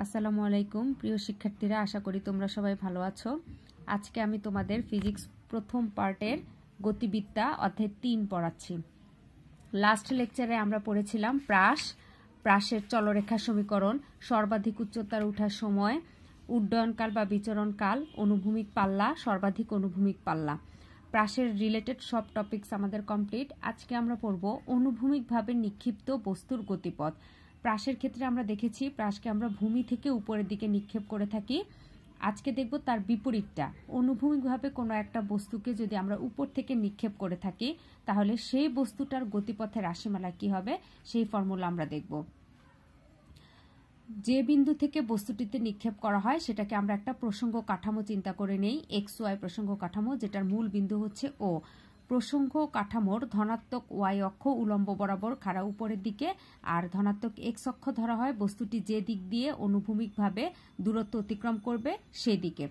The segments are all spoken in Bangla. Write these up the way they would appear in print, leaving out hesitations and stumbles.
আসসালামু আলাইকুম প্রিয় শিক্ষার্থীরা, আশা করি তোমরা সবাই ভালো আছো। আজকে আমি তোমাদের ফিজিক্স প্রথম পার্টের গতিবিদ্যা অধ্যায় 3 পড়াচ্ছি। লাস্ট লেকচারে আমরা পড়েছিলাম প্রাসের চলরেখা সমীকরণ, সর্বাধিক উচ্চতার ওঠার সময়, উড্ডয়নকাল বা বিচরণকাল, অনুভূমিক পাল্লা, সর্বাধিক অনুভূমিক পাল্লা। প্রাসের রিলেটেড সব টপিকস আমাদের কমপ্লিট। আজকে আমরা পড়ব অনুভূমিকভাবে নিক্ষিপ্ত বস্তুর গতিপথ। প্রাসের ক্ষেত্রে আমরা দেখেছি প্রাসকে আমরা ভূমি থেকে উপরের দিকে নিক্ষেপ করে থাকি। আজকে দেখব তার বিপরীতটা, অনুভূমিকভাবে কোনো একটা বস্তুকে যদি আমরা উপর থেকে নিক্ষেপ করে থাকি তাহলে সেই বস্তুটার গতিপথের রাশিমালা কি হবে সেই ফর্মুলা আমরা দেখব। যে বিন্দু থেকে বস্তুটিতে নিক্ষেপ করা হয় সেটাকে আমরা একটা প্রসঙ্গ কাঠামো চিন্তা করে নেই, এক্স ওয়াই প্রসঙ্গ কাঠামো, যেটার মূল বিন্দু হচ্ছে ও। প্রসঙ্গ কাঠামোর ধনাত্মক ওয়াই অক্ষ উলম্ব বরাবর খাড়া উপরের দিকে, আর ধনাত্মক এক্স অক্ষ ধরা হয় বস্তুটি যে দিক দিয়ে অনুভূমিকভাবে দূরত্ব অতিক্রম করবে সেদিকে।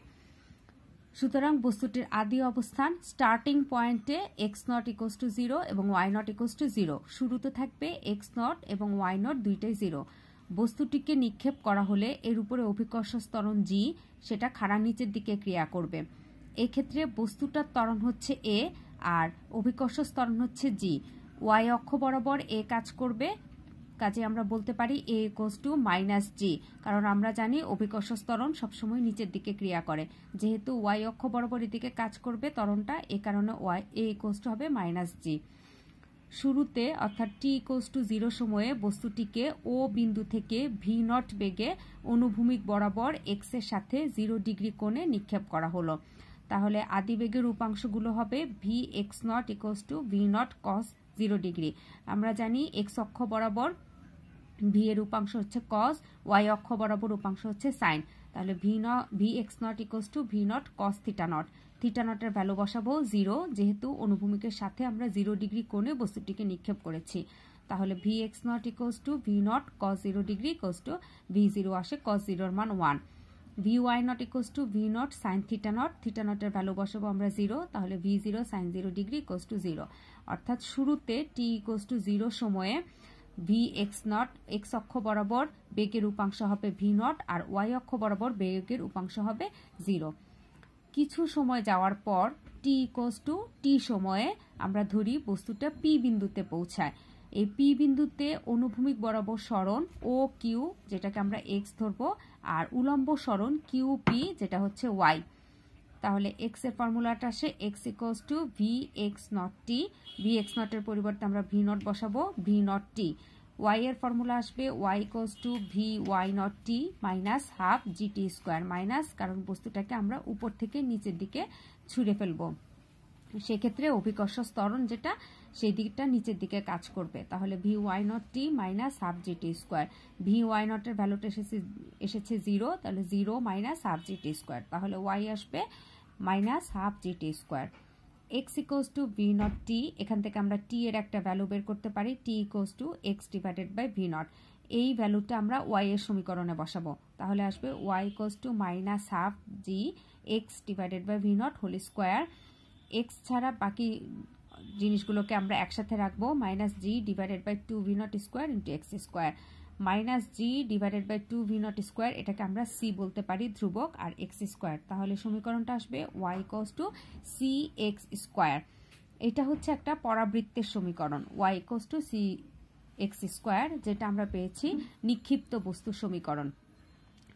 সুতরাং বস্তুটির আদি অবস্থান স্টার্টিং পয়েন্টে এক্স নট ইকোয়াস টু 0 এবং ওয়াই নট ইকোয়াস টু 0। শুরুতে থাকবে এক্স নট এবং ওয়াই নট দুইটাই 0। বস্তুটিকে নিক্ষেপ করা হলে এর উপরে অভিকর্ষ ত্বরণ জি, সেটা খাড়া নিচের দিকে ক্রিয়া করবে। এক্ষেত্রে বস্তুটার ত্বরণ হচ্ছে এ আর অভিকর্ষ ত্বরণ হচ্ছে জি। ওয়াই অক্ষ বরাবর এ কাজ করবে, কাজে আমরা বলতে পারি এ ইকোয়াস টু মাইনাস জি, কারণ আমরা জানি অভিকর্ষ ত্বরণ সবসময় নিচের দিকে ক্রিয়া করে। যেহেতু ওয়াই অক্ষ বরাবর এদিকে কাজ করবে ত্বরণটা, এ কারণে ওয়াই এ ইকোয়াস টু হবে মাইনাস জি। শুরুতে অর্থাৎ টি ইকোয়াস টু 0 সময়ে বস্তুটিকে ও বিন্দু থেকে ভি নট বেগে অনুভূমিক বরাবর এক্স এর সাথে 0 ডিগ্রি কোণে নিক্ষেপ করা হলো। তাহলে আদিবেগের উপাংশগুলো হবে V X naught equals to V naught cos 0 degree. আমরা জানি এক্স অক্ষ বরাবর ভি এর উপাংশ হচ্ছে কস, ওয়াই অক্ষ বরাবর উপাংশ হচ্ছে সাইন। তাহলে V X naught equals to V naught cos theta naught. Theta নটের ভ্যালু বসাবো 0, যেহেতু অনুভূমিকের সাথে আমরা 0 ডিগ্রি কোণে বস্তুটিকে নিক্ষেপ করেছি। তাহলে V X naught equals to V naught cos 0 degree equals to V 0 আসে কস 0 মান 1। V Y naught equals to V naught sine theta naught. Theta নটের ভ্যালু বসাবো আমরা 0, তাহলে V 0 sine 0 degree equals to 0। অর্থাৎ শুরুতে টি ইকোয়াস টু 0 সময়ে ভি এক্স নট এক্স অক্ষ বরাবর বেগের উপাংশ হবে ভি নট আর ওয়াই অক্ষ বরাবর বেগের উপাংশ হবে 0। কিছু সময় যাওয়ার পর টি ইকোয়াস টু টি সময়ে আমরা ধরি বস্তুটা পি বিন্দুতে পৌঁছায়। এই পি বিন্দুতে অনুভূমিক বরাবর সরণ ও কিউ, যেটাকে আমরা এক্স ধরবো, আর উলম্ব সরণ কিউ পি, যেটা হচ্ছে ওয়াই। তাহলে এক্স এর ফর্মুলাটা আসে X equals to V X naught T. V X নটের পরিবর্তে আমরা ভি নট বসাবো, ভি নট টি। ওয়াই এর ফর্মুলা আসবে Y equals to V Y naught T minus half G T square, minus কারণ বস্তুটাকে আমরা উপর থেকে নিচের দিকে ছুঁড়ে ফেলবো, সেক্ষেত্রে অভিকর্ষ ত্বরণ যেটা সেই দিকটা নিচের দিকে কাজ করবে। তাহলে V Y naught T minus half G T square. V Y নটের ভ্যালুটা এসেছে 0, তাহলে 0 minus half G T square. তাহলে ওয়াই আসবে minus half G T square. X equals to V naught T, এখান থেকে আমরা টি এর একটা ভ্যালু বের করতে পারি, T equals to X divided by V naught. এই ভ্যালুটা আমরা ওয়াই এর সমীকরণে বসাবো, তাহলে আসবে Y equals to minus half G X divided by V naught whole square. X ছাড়া বাকি জিনিসগুলোকে আমরা একসাথে রাখবো, minus G divided by 2 V naught square into X square, minus G divided by 2 V naught square, এটাকে আমরা সি বলতে পারি ধ্রুবক, আর এক্স স্কোয়ার। তাহলে সমীকরণটা আসবে y equals to c x square. এটা হচ্ছে একটা পরাবৃত্তের সমীকরণ, y equals to c x square, যেটা আমরা পেয়েছি নিক্ষিপ্ত বস্তুর সমীকরণ।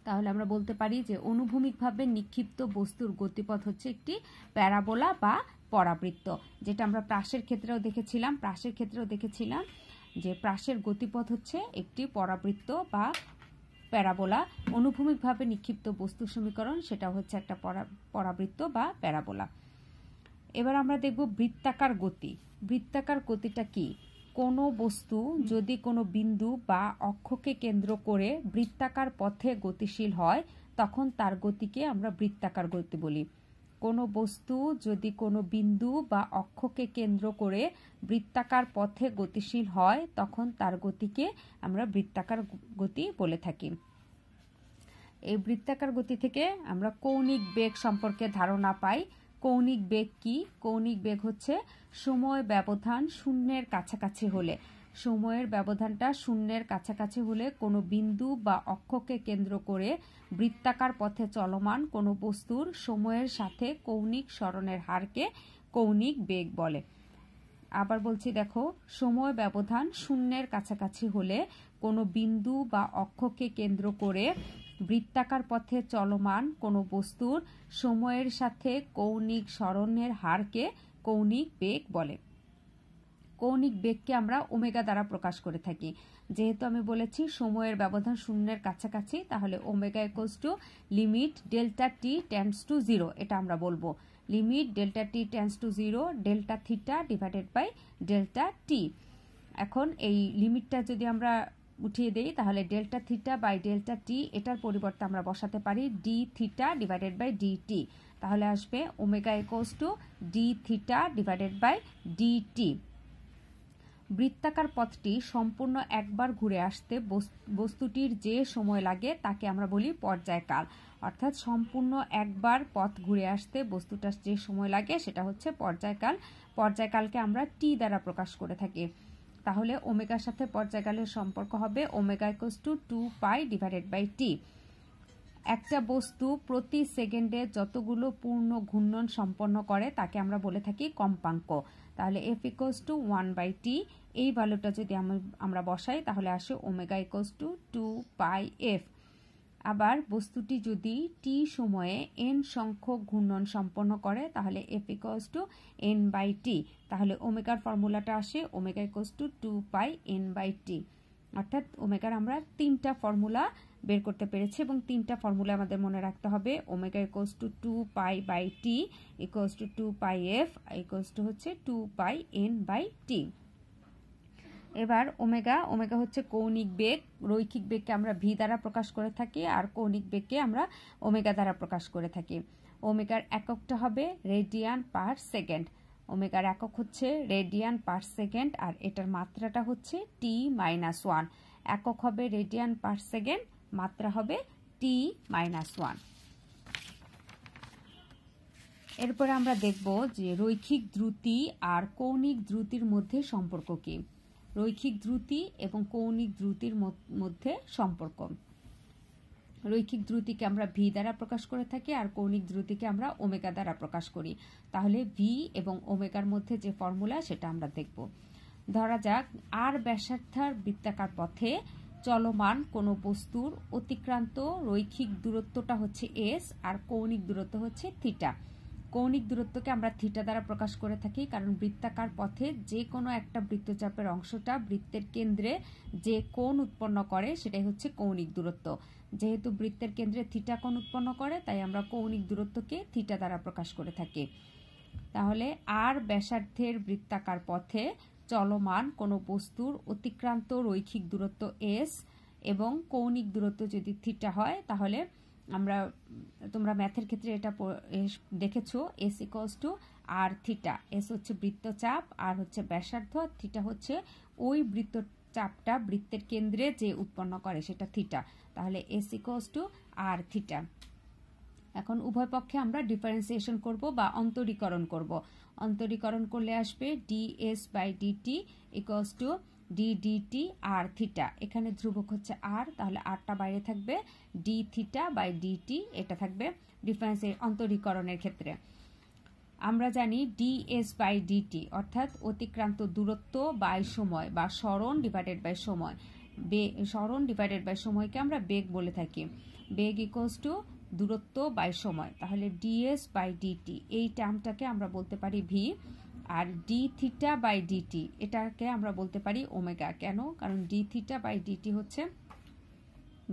তাহলে আমরা বলতে পারি যে অনুভূমিকভাবে নিক্ষিপ্ত বস্তুর গতিপথ হচ্ছে একটি প্যারাবোলা বা পরাবৃত্ত, যেটা আমরা প্রাসের ক্ষেত্রেও দেখেছিলাম যে প্রাসের গতিপথ হচ্ছে একটি পরাবৃত্ত বা প্যারাবোলা। অনুভূমিকভাবে নিক্ষিপ্ত বস্তুর সমীকরণ সেটা হচ্ছে একটা পরাবৃত্ত বা প্যারাবোলা। এবার আমরা দেখব বৃত্তাকার গতি। বৃত্তাকার গতিটা কি? কোনো বস্তু যদি কোনো বিন্দু বা অক্ষকে কেন্দ্র করে বৃত্তাকার পথে গতিশীল হয় তখন তার গতিকে আমরা বৃত্তাকার গতি বলি। কোনো বস্তু যদি কোনো বিন্দু বা অক্ষকে কেন্দ্র করে বৃত্তাকার পথে গতিশীল হয় তখন তার গতিকে আমরা বৃত্তাকার গতি বলে থাকি। এই বৃত্তাকার গতি থেকে আমরা কৌণিক বেগ সম্পর্কে ধারণা পাই। কৌণিক বেগ কি? কৌণিক বেগ হচ্ছে সময় ব্যবধান শূন্যের কাছাকাছি হলে সময়ের ব্যবধানটা শূন্যের কাছাকাছি হলে কোনো বিন্দু বা অক্ষকে কেন্দ্র করে বৃত্তাকার পথে চলমান কোনো বস্তুর সময়ের সাথে কৌণিক সরণের হারকে কৌণিক বেগ বলে। আবার বলছি, দেখো, সময় ব্যবধান শূন্যের কাছাকাছি হলে কোনো বিন্দু বা অক্ষকে কেন্দ্র করে বৃত্তাকার পথে চলমান কোনো বস্তুর সময়ের সাথে কৌণিক সরণের হারকে কৌণিক বেগ বলে। কৌণিক বেগকে আমরা ওমেগা দ্বারা প্রকাশ করে থাকি। যেহেতু আমি বলেছি সময়ের ব্যবধান শূন্যের কাছাকাছি, তাহলে omega equals to limit delta t tends to 0, এটা আমরা বলবো। Limit delta t tends to 0 delta theta divided by delta t. এখন এই লিমিটটা যদি আমরা উঠিয়ে দেই, তাহলে delta theta by delta t এটার পরিবর্তে আমরা বসাতে পারি d theta divided by d t. তাহলে আসবে omega equals to d theta divided by d t. বৃত্তাকার পথটি সম্পূর্ণ একবার ঘুরে আসতে বস্তুটির যে সময় লাগে তাকে আমরা বলি পর্যায়কাল। অর্থাৎ সম্পূর্ণ একবার পথ ঘুরে আসতে বস্তুটার যে সময় লাগে সেটা হচ্ছে পর্যায়কাল। পর্যায়কালকে আমরা টি দ্বারা প্রকাশ করে থাকি। তাহলে ওমেগার সাথে পর্যায়কালের সম্পর্ক হবে omega equals to 2 pi divided by t. একটা বস্তু প্রতি সেকেন্ডে যতগুলো পূর্ণ ঘূর্ণন সম্পন্ন করে তাকে আমরা বলে থাকি কম্পাঙ্ক। তাহলে এফ ইকুয়ালস টু 1/t, এই ভ্যালুটা যদি আমরা বসাই তাহলে আসে omega equals to 2 pi F. আবার বস্তুটি যদি টি সময়ে n সংখ্যক ঘূর্ণন সম্পন্ন করে তাহলে এফ ইকুয়ালস টু n/t। তাহলে ওমেগার ফর্মুলাটা আসে omega equals to 2 pi n/t। অর্থাৎ ওমেগার আমরা 3টা ফর্মুলা বের করতে পেরেছি এবং 3টা ফর্মুলা আমাদের মনে রাখতে হবে। Omega equals to 2 pi by t equals to 2 pi f equals to হচ্ছে 2 পাই n/t। এবার ওমেগা হচ্ছে কৌণিক বেগ। রৈখিক বেগকে আমরা ভি দ্বারা প্রকাশ করে থাকি আর কৌণিক বেগকে আমরা ওমেগা দ্বারা প্রকাশ করে থাকি। ওমেগার এককটা হবে রেডিয়ান পার সেকেন্ড। ওমেগার একক হচ্ছে রেডিয়ান পার সেকেন্ড আর এটার মাত্রাটা হচ্ছে t-1। একক হবে রেডিয়ান পার সেকেন্ড, মাত্রা হবে t-1। এরপরে আমরা দেখব যে রৈখিক দ্রুতি আর কৌণিক দ্রুতির মধ্যে সম্পর্ক কি। রৈখিক দ্রুতি এবং কৌণিক দ্রুতির মধ্যে সম্পর্ক। রৈখিক দ্রুতিকে আমরা ভি দ্বারা প্রকাশ করে থাকি আর কৌণিক দ্রুতিকে আমরা ওমেগা দ্বারা প্রকাশ করি। তাহলে ভি এবং ওমেগার মধ্যে যে ফর্মুলা সেটা আমরা দেখব। ধরা যাক আর ব্যাসার্ধের বৃত্তাকার পথে চলমান কোনো বস্তুর অতিক্রান্ত রৈখিক দূরত্বটা হচ্ছে এস আর কৌণিক দূরত্ব হচ্ছে থিটা। কৌণিক দূরত্বকে আমরা থিটা দ্বারা প্রকাশ করে থাকি কারণ বৃত্তাকার পথে যে কোনো একটা বৃত্তচাপের অংশটা বৃত্তের কেন্দ্রে যে কোণ উৎপন্ন করে সেটাই হচ্ছে কৌণিক দূরত্ব। যেহেতু বৃত্তের কেন্দ্রে থিটা কোণ উৎপন্ন করে তাই আমরা কৌণিক দূরত্বকে থিটা দ্বারা প্রকাশ করে থাকি। তাহলে আর ব্যাসার্ধের বৃত্তাকার পথে চলমান কোনো বস্তুর অতিক্রান্ত রৈখিক দূরত্ব এস এবং কৌণিক দূরত্ব যদি থিটা হয় তাহলে তোমরা ম্যাথের ক্ষেত্রে এটা দেখেছো s equals to r theta. S হচ্ছে বৃত্তচাপ, আর হচ্ছে ব্যাসার্ধ, থিটা হচ্ছে ওই বৃত্তচাপটা বৃত্তের কেন্দ্রে যে উৎপন্ন করে সেটা থিটা। তাহলে s equals to r theta. এখন উভয় পক্ষে আমরা ডিফারেন্সিয়েশন করব বা অন্তরীকরণ করব। অন্তরীকরণ করলে আসবে ds by dt equals to d dt r theta. এখানে ধ্রুবক হচ্ছে আর, তাহলে আরটা বাইরে থাকবে, ডি থিটা বাই ডিটি এটা থাকবে অন্তরীকরণের ক্ষেত্রে। আমরা জানি ডিএস বাই ডিটি অর্থাৎ অতিক্রান্ত দূরত্ব বাই সময় বা সরণ ডিভাইডেড বাই সময়। সরণ ডিভাইডেড বাই সময়কে আমরা বেগ বলে থাকি। বেগ ইকুয়ালস টু দূরত্ব বাই সময়। তাহলে ডিএস বাই ডিটি এই টার্মটাকে আমরা বলতে পারি v, R d theta by dt এটাকে আমরা বলতে পারি ওমেগা। কেন? কারণ ডি থিটা বাই ডিটি হচ্ছে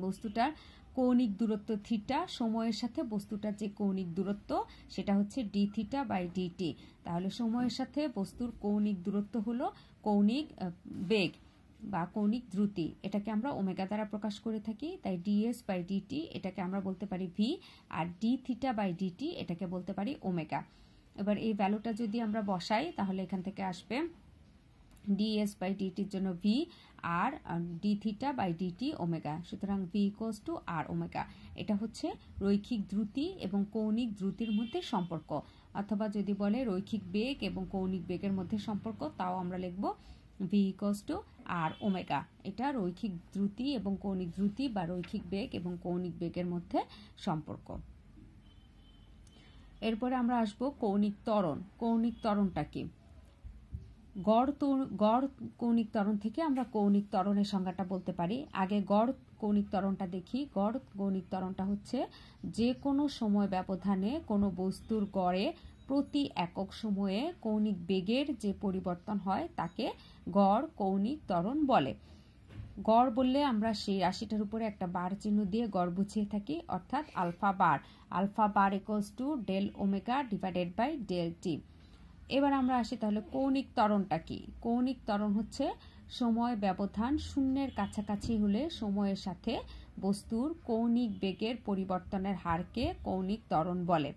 বস্তুটার কৌণিক দূরত্ব থিটা, সময়ের সাথে বস্তুটার যে কৌণিক দূরত্ব সেটা হচ্ছে ডি থিটা বাই ডিটি। তাহলে সময়ের সাথে বস্তুর কৌণিক দূরত্ব হলো কৌণিক বেগ বা কৌণিক দ্রুতি, এটাকে আমরা ওমেগা দ্বারা প্রকাশ করে থাকি। তাই ডিএস বাই ডিটি এটাকে আমরা বলতে পারি v, R d theta by dt এটাকে বলতে পারি ওমেগা। এবার এই ভ্যালুটা যদি আমরা বসাই তাহলে এখান থেকে আসবে ডিএস বাই ডিটির জন্য v R d theta by d t omega. সুতরাং v equals to r omega. এটা হচ্ছে রৈখিক দ্রুতি এবং কৌণিক দ্রুতির মধ্যে সম্পর্ক, অথবা যদি বলে রৈখিক বেগ এবং কৌণিক বেগের মধ্যে সম্পর্ক তাও আমরা লিখব v equals to r omega. এটা রৈখিক দ্রুতি এবং কৌণিক দ্রুতি বা রৈখিক বেগ এবং কৌণিক বেগের মধ্যে সম্পর্ক। এরপরে আমরা আসবো কৌণিক ত্বরণ। কৌণিক ত্বরণটা কি? গড় কৌণিক ত্বরণ থেকে আমরা কৌণিক ত্বরণের সংজ্ঞাটা বলতে পারি। আগে গড় কৌণিক ত্বরণটা দেখি। গড় কৌণিক ত্বরণটা হচ্ছে যে কোনো সময় ব্যবধানে কোনো বস্তুর গড়ে প্রতি একক সময়ে কৌণিক বেগের যে পরিবর্তন হয় তাকে গড় কৌণিক ত্বরণ বলে। গড় বললে আমরা সেই রাশিটার উপরে একটা বার চিহ্ন দিয়ে গড় বুঝিয়ে থাকি, অর্থাৎ alpha bar. Alpha bar equals to del omega divided by del t. এবার আমরা আসি তাহলে কৌণিক ত্বরণটা কি? কৌণিক ত্বরণ হচ্ছে সময় ব্যবধান শূন্যের কাছাকাছি হলে সময়ের সাথে বস্তুর কৌণিক বেগের পরিবর্তনের হারকে কৌণিক ত্বরণ বলে।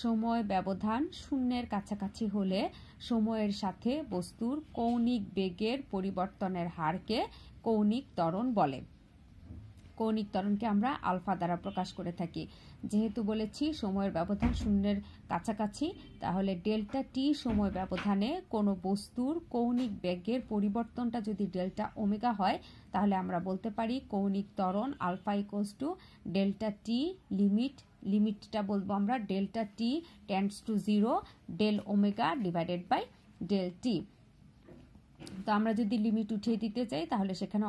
সময় ব্যবধান শূন্যের কাছাকাছি হলে সময়ের সাথে বস্তুর কৌণিক বেগের পরিবর্তনের হারকে কৌণিক ত্বরণ বলে। কৌণিক ত্বরণকে আমরা আলফা দ্বারা প্রকাশ করে থাকি। যেহেতু বলেছি সময়ের ব্যবধান শূন্যের কাছাকাছি, তাহলে ডেল্টা টি সময় ব্যবধানে কোনো বস্তুর কৌণিক বেগের পরিবর্তনটা যদি ডেল্টা ওমেগা হয়, তাহলে আমরা বলতে পারি কৌণিক ত্বরণ alpha equals to delta t লিমিটটা বলবো আমরা delta t tends to 0 del omega divided by del t. তো আমরা যদি লিমিট উঠিয়ে দিতে চাই তাহলে সেখানে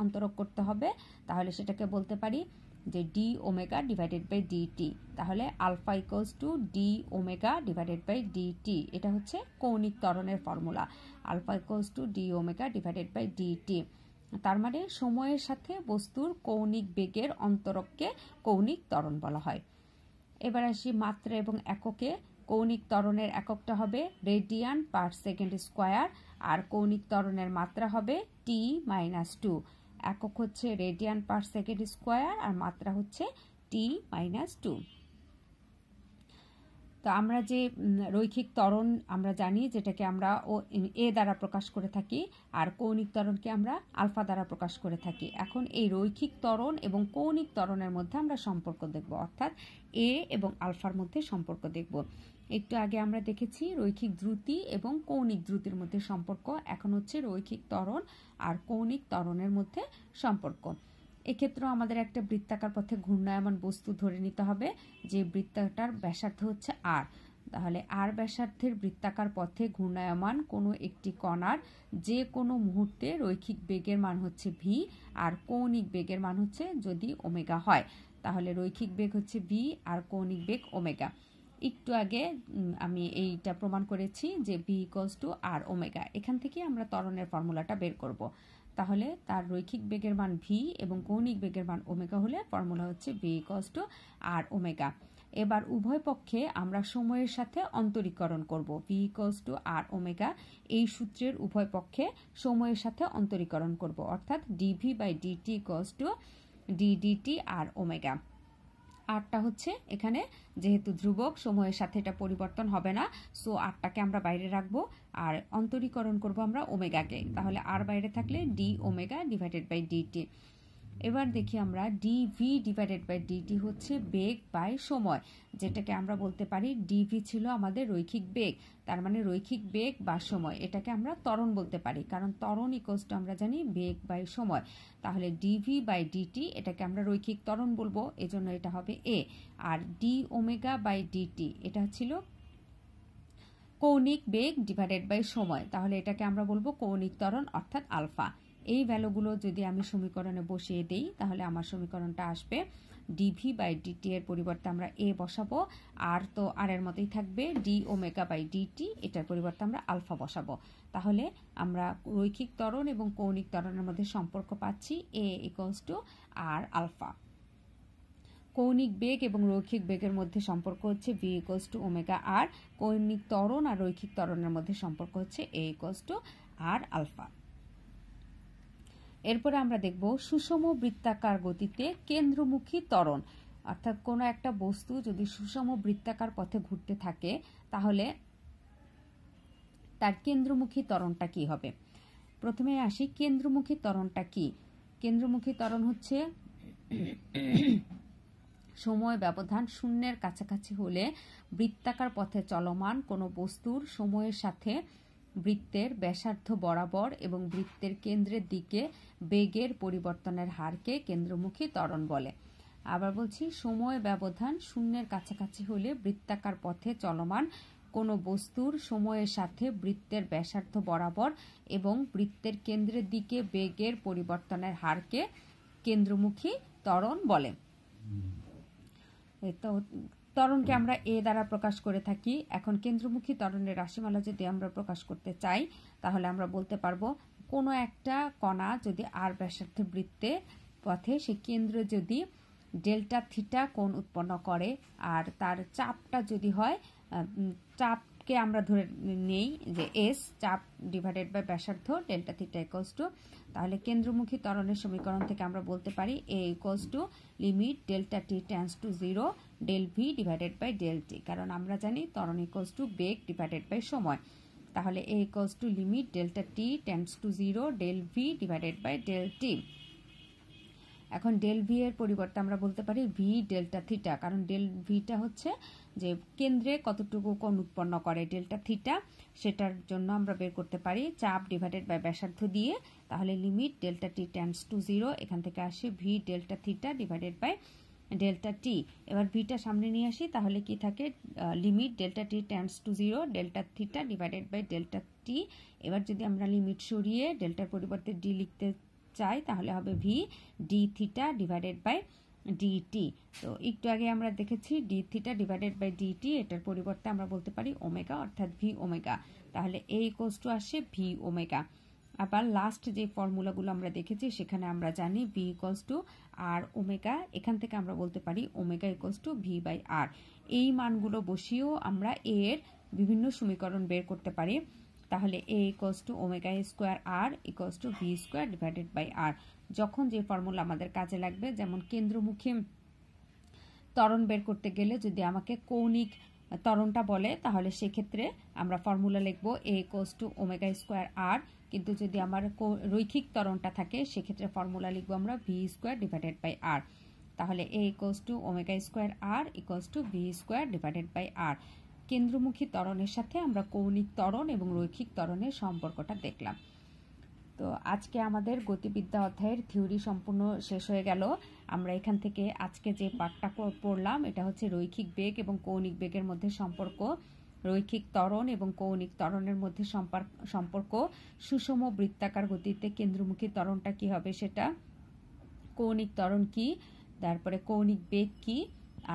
অন্তরক করতে হবে। তাহলে সেটাকে বলতে পারি যে d omega divided by d t. তাহলে alpha equals to d omega divided by d t. এটা হচ্ছে কৌণিক ত্বরণের formula. Alpha equals to d omega divided by d t. তার মানে সময়ের সাথে বস্তুর কৌণিক বেগের অন্তরককে কৌণিক ত্বরণ বলা হয়। এবার আসি মাত্রা এবং এককে। কৌণিক ত্বরণের এককটা হবে রেডিয়ান পার সেকেন্ড স্কোয়ার, আর কৌণিক ত্বরণের মাত্রা হবে T-2। একক হচ্ছে রেডিয়ান পার সেকেন্ড স্কোয়ার আর মাত্রা হচ্ছে T-2। তো আমরা যে রৈখিক ত্বরণ আমরা জানি, যেটাকে আমরা এ দ্বারা প্রকাশ করে থাকি, আর কৌণিক ত্বরণকে আমরা আলফা দ্বারা প্রকাশ করে থাকি। এখন এই রৈখিক ত্বরণ এবং কৌণিক ত্বরণের মধ্যে আমরা সম্পর্ক দেখব, অর্থাৎ এ এবং আলফার মধ্যে সম্পর্ক দেখব। একটু আগে আমরা দেখেছি রৈখিক দ্রুতি এবং কৌণিক দ্রুতির মধ্যে সম্পর্ক। এখন হচ্ছে রৈখিক ত্বরণ আর কৌণিক ত্বরণের মধ্যে সম্পর্ক। এক্ষেত্রেও আমাদের একটা বৃত্তাকার পথে ঘূর্ণায়মান বস্তু ধরে নিতে হবে, যে বৃত্তটার ব্যাসার্ধ হচ্ছে আর। তাহলে আর ব্যাসার্ধের বৃত্তাকার পথে ঘূর্ণায়মান কোনো একটি কণার যে কোনো মুহূর্তে রৈখিক বেগের মান হচ্ছে ভি, আর কৌণিক বেগের মান হচ্ছে যদি ওমেগা হয়, তাহলে রৈখিক বেগ হচ্ছে ভি আর কৌণিক বেগ ওমেগা। একটু আগে আমি এইটা প্রমাণ করেছি যে v equals to r omega. এখান থেকে আমরা ত্বরণের ফর্মুলাটা বের করব। তাহলে তার রৈখিক বেগের মান ভি এবং কৌণিক বেগের মান ওমেগা হলে ফর্মুলা হচ্ছে v equals to r omega. এবার উভয় পক্ষে আমরা সময়ের সাথে অন্তরীকরণ করব। V equals to r omega এই সূত্রের উভয় পক্ষে সময়ের সাথে অন্তরীকরণ করব, অর্থাৎ dv by dt equals to ddt r omega. আরটা হচ্ছে এখানে যেহেতু ধ্রুবক, সময়ের সাথে এটা পরিবর্তন হবে না, সো আরটাকে আমরা বাইরে রাখবো আর অন্তরীকরণ করব আমরা ওমেগাকে। তাহলে আর বাইরে থাকলে d omega divided by dt. এবার দেখি আমরা ডিভি ডিভাইডেড বাই ডিটি হচ্ছে বেগ বাই সময়, যেটাকে আমরা বলতে পারি ডিভি ছিল আমাদের রৈখিক বেগ, তার মানে রৈখিক বেগ বা সময়, এটাকে আমরা ত্বরণ বলতে পারি, কারণ ত্বরণ ইকুয়ালস টু আমরা জানি বেগ বাই সময়। তাহলে ডিভি বাই ডিটি এটাকে আমরা রৈখিক ত্বরণ বলবো, এজন্য এটা হবে এ। আর ডি ওমেগা বাই ডিটি এটা ছিল কৌণিক বেগ ডিভাইডেড বাই সময়, তাহলে এটাকে আমরা বলবো কৌণিক ত্বরণ অর্থাৎ আলফা। এই ভ্যালুগুলো যদি আমি সমীকরণে বসিয়ে দেই তাহলে আমার সমীকরণটা আসবে ডিভি বাই ডিটি এর পরিবর্তে আমরা এ বসাবো, আর তো আর এর মতোই থাকবে ডি ওমেগা বাই ডিটি, এটার পরিবর্তে আমরা আলফা বসাবো। তাহলে আমরা রৈখিক ত্বরণ এবং কৌণিক ত্বরণের মধ্যে সম্পর্ক পাচ্ছি এ ইকুয়ালস টু আর আলফা। কৌণিক বেগ এবং রৈখিক বেগের মধ্যে সম্পর্ক হচ্ছে ভি ইকুয়ালস টু ওমেগা আর। কৌণিক ত্বরণ আর রৈখিক ত্বরণের মধ্যে সম্পর্ক হচ্ছে এ ইকুয়ালস টু আর আলফা। এরপরে আমরা দেখব সুষম বৃত্তাকার গতিতে কেন্দ্রমুখী ত্বরণ, অর্থাৎ কোনো একটা বস্তু যদি সুষম বৃত্তাকার পথে ঘুরতে থাকে তাহলে তার কেন্দ্রমুখী ত্বরণটা কি হবে। প্রথমে আসি কেন্দ্রমুখী ত্বরণটা কি। কেন্দ্রমুখী ত্বরণ হচ্ছে সময় ব্যবধান শূন্যের কাছাকাছি হলে বৃত্তাকার পথে চলমান কোনো বস্তুর সময়ের সাথে বৃত্তের ব্যাসার্ধ বরাবর এবং বৃত্তের কেন্দ্রের দিকে বেগের পরিবর্তনের হারকে কেন্দ্রমুখী ত্বরণ বলে। আবার বলছি, সময় ব্যবধান শূন্যের কাছাকাছি হলে বৃত্তাকার পথে চলমান কোনো বস্তুর সময়ের সাথে বৃত্তের ব্যাসার্ধ বরাবর এবং বৃত্তের কেন্দ্রের দিকে বেগের পরিবর্তনের হারকে কেন্দ্রমুখী ত্বরণ বলে। তো ত্বরণকে আমরা এ দ্বারা প্রকাশ করে থাকি। এখন কেন্দ্রমুখী ত্বরণের রাশিমালা যদি আমরা প্রকাশ করতে চাই তাহলে আমরা বলতে পারবো কোনো একটা কণা যদি আর ব্যাসার্ধের বৃত্তে পথে সে কেন্দ্র যদি ডেল্টা থিটা কোণ উৎপন্ন করে আর তার চাপটা যদি হয়, চাপকে আমরা ধরে নেই যে এস, চাপ ডিভাইডেড বাই ব্যাসার্ধ ডেল্টা থিটা ইকুয়ালস টু, তাহলে কেন্দ্রমুখী ত্বরণের সমীকরণ থেকে আমরা বলতে পারি a equals to limit delta t tends to 0 del v divided by del t, কারণ আমরা জানি ত্বরণ ইকুয়ালস টু বেগ ডিভাইডেড বাই সময়। তাহলে a equals to limit delta t tends to 0 del v divided by del t. এখন ডেল ভি এর পরিবর্তে আমরা বলতে পারি ভি ডেল্টা থিটা, কারণ ডেল ভিটা হচ্ছে যে কেন্দ্রে কতটুকু কোণ উৎপন্ন করে ডেল্টা থিটা, সেটার জন্য আমরা বের করতে পারি চাপ ডিভাইডেড বাই ব্যাসার্ধ দিয়ে। তাহলে limit delta t tends to 0, এখান থেকে আসে v delta theta divided by delta t. এবার ভিটা সামনে নিয়ে আসি, তাহলে কি থাকে limit delta t tends to 0 delta theta divided by delta t. এবার যদি আমরা লিমিট সরিয়ে ডেল্টার পরিবর্তে ডি লিখতে চাই তাহলে হবে v d theta divided by dt. তো একটু আগে আমরা দেখেছি d theta divided by dt, এটার পরিবর্তে আমরা বলতে পারি ওমেগা অর্থাৎ ভি ওমেগা। তাহলে এ ইকুয়ালস টু আসে ভি ওমেগা। আবার লাস্ট যে ফর্মুলাগুলো আমরা দেখেছি সেখানে আমরা জানি v equals to r omega, এখান থেকে আমরা বলতে পারি omega equals to v by r. এই মানগুলো বসিয়েও আমরা এর বিভিন্ন সমীকরণ বের করতে পারি। তাহলে a equals to omega square r equals to v square divided by r. যখন যে ফর্মুলা আমাদের কাজে লাগবে, যেমন কেন্দ্রমুখী ত্বরণ বের করতে গেলে যদি আমাকে কৌণিক ত্বরণটা বলে তাহলে সেক্ষেত্রে আমরা ফর্মুলা লিখবো এ ইকুয়ালস টু ওমেগা স্কোয়ার আর, কিন্তু যদি আমার রৈখিক ত্বরণটা থাকে সেক্ষেত্রে ফর্মুলা লিখবো আমরা v square divided by r. তাহলে a equals to omega square r equals to v square divided by r. কেন্দ্রমুখী ত্বরণের সাথে আমরা কৌণিক ত্বরণ এবং রৈখিক ত্বরণের সম্পর্কটা দেখলাম। তো আজকে আমাদের গতিবিদ্যা অধ্যায়ের থিওরি সম্পূর্ণ শেষ হয়ে গেল। আমরা এখান থেকে আজকে যে পাঠটা পড়লাম এটা হচ্ছে রৈখিক বেগ এবং কৌণিক বেগের মধ্যে সম্পর্ক, রৈখিক ত্বরণ এবং কৌণিক ত্বরণের মধ্যে সম্পর্ক, সুষম বৃত্তাকার গতিতে কেন্দ্রমুখী ত্বরণটা কি হবে সেটা, কৌণিক ত্বরণ কি, তারপরে কৌণিক বেগ কি।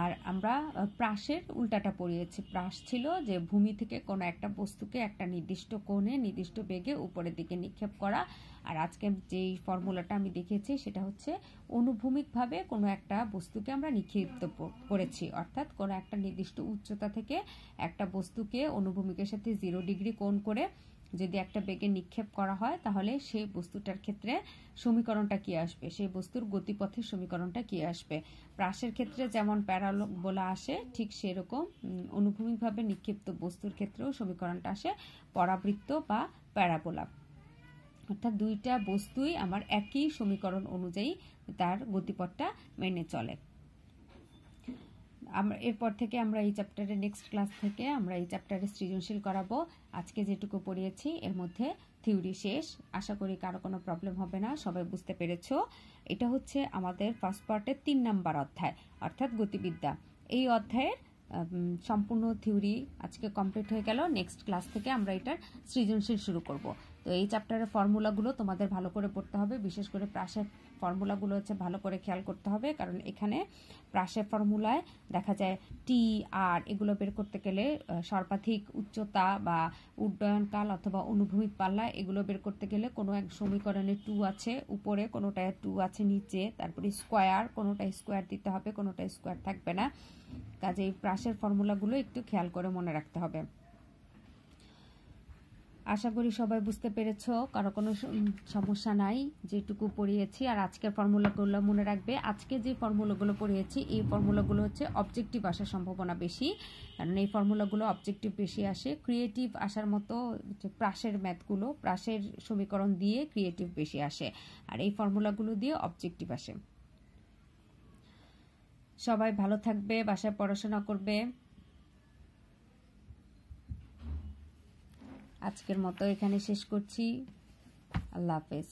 আর আমরা প্রাসের উল্টাটা পড়িয়েছি। প্রাস ছিল যে ভূমি থেকে কোনো একটা বস্তুকে একটা নির্দিষ্ট কোণে নির্দিষ্ট বেগে উপরের দিকে নিক্ষেপ করা, আর আজকে যেই ফর্মুলাটা আমি দেখিয়েছি সেটা হচ্ছে অনুভূমিকভাবে কোনো একটা বস্তুকে আমরা নিক্ষিপ্ত করেছি, অর্থাৎ কোনো একটা নির্দিষ্ট উচ্চতা থেকে একটা বস্তুকে অনুভূমিকের সাথে 0 ডিগ্রি কোণ করে যদি একটা বেগে নিক্ষেপ করা হয় তাহলে সেই বস্তুটার ক্ষেত্রে সমীকরণটা কি আসবে, সেই বস্তুর গতিপথের সমীকরণটা কি আসবে। প্রাসের ক্ষেত্রে যেমন প্যারাবোলা আসে ঠিক সেরকম অনুভূমিকভাবে নিক্ষিপ্ত বস্তুর ক্ষেত্রেও সমীকরণটা আসে পরাবৃত্ত বা প্যারাবোলা, অর্থাৎ দুইটা বস্তুই আমার একই সমীকরণ অনুযায়ী তার গতিপথটা মেনে চলে। আমরা এরপর থেকে আমরা এই চ্যাপ্টারে নেক্সট ক্লাস থেকে আমরা এই চ্যাপ্টারে সৃজনশীল করাবো। আজকে যেটুকু পড়িয়েছি এর মধ্যে থিওরি শেষ। আশা করি কারো কোনো প্রবলেম হবে না, সবাই বুঝতে পেরেছো। এটা হচ্ছে আমাদের ফার্স্ট পার্টের 3 নাম্বার অধ্যায় অর্থাৎ গতিবিদ্যা। এই অধ্যায়ের সম্পূর্ণ থিওরি আজকে কমপ্লিট হয়ে গেল। নেক্সট ক্লাস থেকে আমরা এটার সৃজনশীল শুরু করব। তো এই চ্যাপ্টারের ফর্মুলাগুলো তোমাদের ভালো করে পড়তে হবে, বিশেষ করে প্রাসের ফর্মুলাগুলো হচ্ছে ভালো করে খেয়াল করতে হবে, কারণ এখানে প্রাসের ফর্মুলায় দেখা যায় টি আর এগুলো বের করতে গেলে সর্বাধিক উচ্চতা বা উড্ডয়নকাল অথবা অনুভূমিক পাল্লা এগুলো বের করতে গেলে কোনো এক সমীকরণে 2 আছে উপরে, কোনোটায় 2 আছে নিচে, তারপরে স্কোয়ার, কোনোটায় স্কোয়ার দিতে হবে, কোনোটায় স্কোয়ার থাকবে না। কাজেই প্রাসের ফর্মুলাগুলো একটু খেয়াল করে মনে রাখতে হবে। আশা করি সবাই বুঝতে পেরেছো, কারো কোনো সমস্যা নাই। যেটুকু পড়িয়েছি আর আজকের ফর্মুলাগুলো মনে রাখবে। আজকে যে ফর্মুলাগুলো পড়িয়েছি এই ফর্মুলাগুলো হচ্ছে অবজেক্টিভ আসার সম্ভাবনা বেশি, কারণ এই ফর্মুলাগুলো অবজেক্টিভ বেশি আসে। ক্রিয়েটিভ আসার মতো প্রাসের ম্যাথগুলো, প্রাসের সমীকরণ দিয়ে ক্রিয়েটিভ বেশি আসে, আর এই ফর্মুলাগুলো দিয়ে অবজেক্টিভ আসে। সবাই ভালো থাকবে, বাসায় পড়াশোনা করবে। আজকের মতো এখানে শেষ করছি। আল্লাহ হাফেজ।